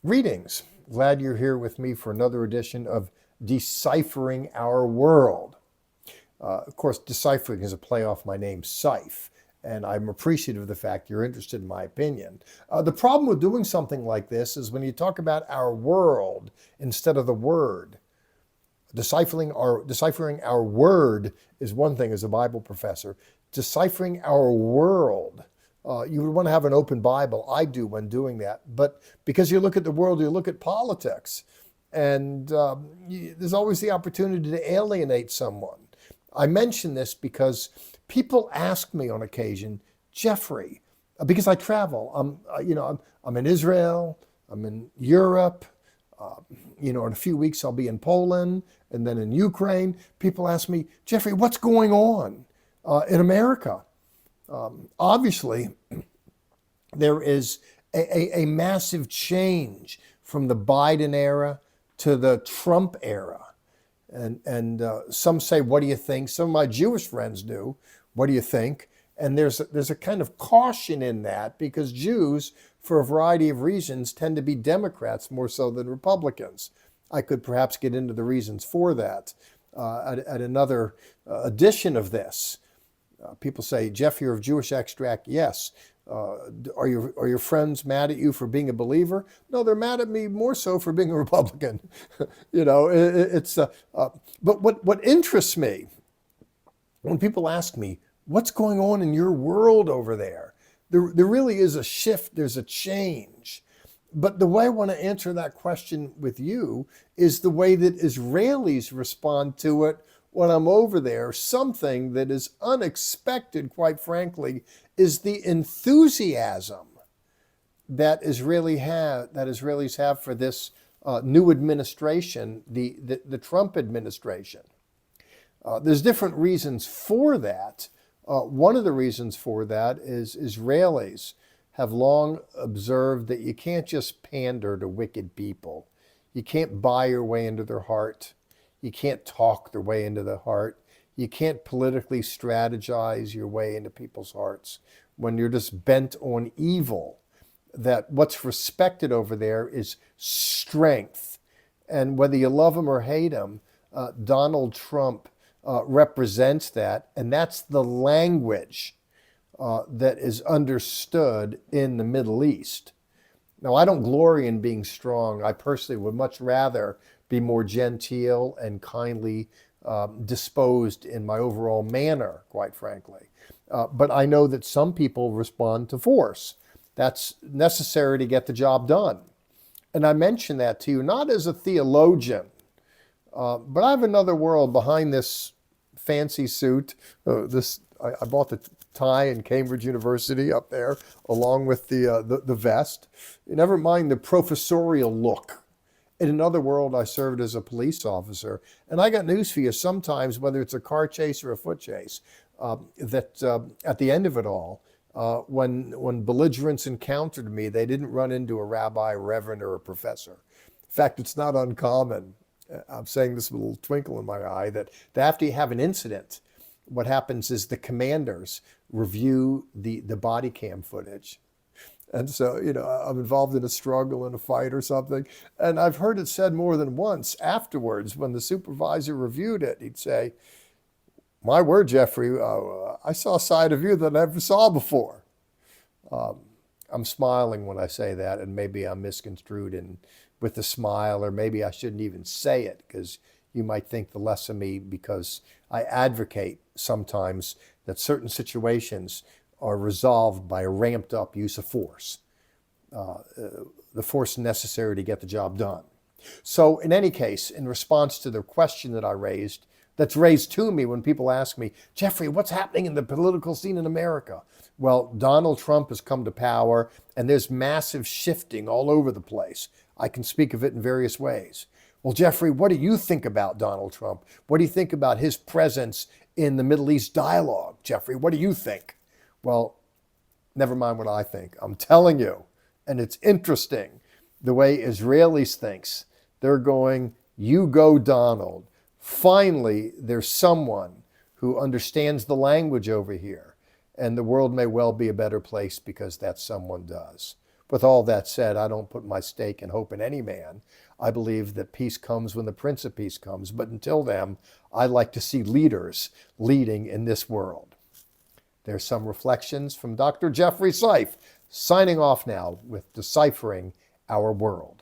Greetings. Glad you're here with me for another edition of Deciphering Our World. Of course, deciphering is a play off my name, Seif, and I'm appreciative of the fact you're interested in my opinion. The problem with doing something like this is when you talk about our world instead of the word. Deciphering our word is one thing as a Bible professor. Deciphering our world, you would want to have an open Bible. I do when doing that. But because you look at the world, you look at politics. And there's always the opportunity to alienate someone. I mention this because people ask me on occasion, Jeffrey, because I travel. I'm in Israel. I'm in Europe. In a few weeks I'll be in Poland and then in Ukraine. People ask me, Jeffrey, what's going on in America? Obviously, there is a massive change from the Biden era to the Trump era. And some say, what do you think? Some of my Jewish friends do. What do you think? And there's a kind of caution in that because Jews, for a variety of reasons, tend to be Democrats more so than Republicans. I could perhaps get into the reasons for that at another edition of this. People say, Jeff, you're of Jewish extract. Yes. Are your friends mad at you for being a believer? No, they're mad at me more so for being a Republican. But what interests me when people ask me, what's going on in your world over there? There really is a shift. There's a change. But the way I want to answer that question with you is the way that Israelis respond to it when I'm over there. Something that is unexpected, quite frankly, is the enthusiasm that Israelis have for this new administration, the Trump administration. There's different reasons for that. One of the reasons for that is Israelis have long observed that you can't just pander to wicked people. You can't buy your way into their heart. You can't talk their way into the heart. You can't politically strategize your way into people's hearts when you're just bent on evil. That what's respected over there is strength. And whether you love him or hate him, Donald Trump represents that. And that's the language that is understood in the Middle East. Now, I don't glory in being strong. I personally would much rather be more genteel and kindly disposed in my overall manner, quite frankly. But I know that some people respond to force. That's necessary to get the job done. And I mention that to you not as a theologian, but I have another world behind this fancy suit. I bought the tie in Cambridge University up there, along with the vest. Never mind the professorial look. In another world, I served as a police officer, and I got news for you. Sometimes, whether it's a car chase or a foot chase, that at the end of it all, when belligerents encountered me, they didn't run into a rabbi, reverend, or a professor. In fact, it's not uncommon. I'm saying this with a little twinkle in my eye that after you have an incident, what happens is the commanders review the body cam footage. And so, I'm involved in a struggle, in a fight or something. And I've heard it said more than once afterwards when the supervisor reviewed it, he'd say, my word, Jeffrey, I saw a side of you that I never saw before. I'm smiling when I say that, and maybe I'm misconstrued with the smile, or maybe I shouldn't even say it because you might think the less of me because I advocate sometimes that certain situations are resolved by a ramped up use of force, the force necessary to get the job done. So in any case, in response to the question that's raised to me when people ask me, Jeffrey, what's happening in the political scene in America? Well, Donald Trump has come to power and there's massive shifting all over the place. I can speak of it in various ways. Well, Jeffrey, what do you think about Donald Trump? What do you think about his presence in the Middle East dialogue? Jeffrey, what do you think? Well, never mind what I think. I'm telling you, and it's interesting, the way Israelis thinks. They're going, you go, Donald. Finally, there's someone who understands the language over here, and the world may well be a better place because that someone does. With all that said, I don't put my stake and hope in any man. I believe that peace comes when the Prince of Peace comes. But until then, I like to see leaders leading in this world. There's some reflections from Dr. Jeffrey Seif, signing off now with Deciphering Our World.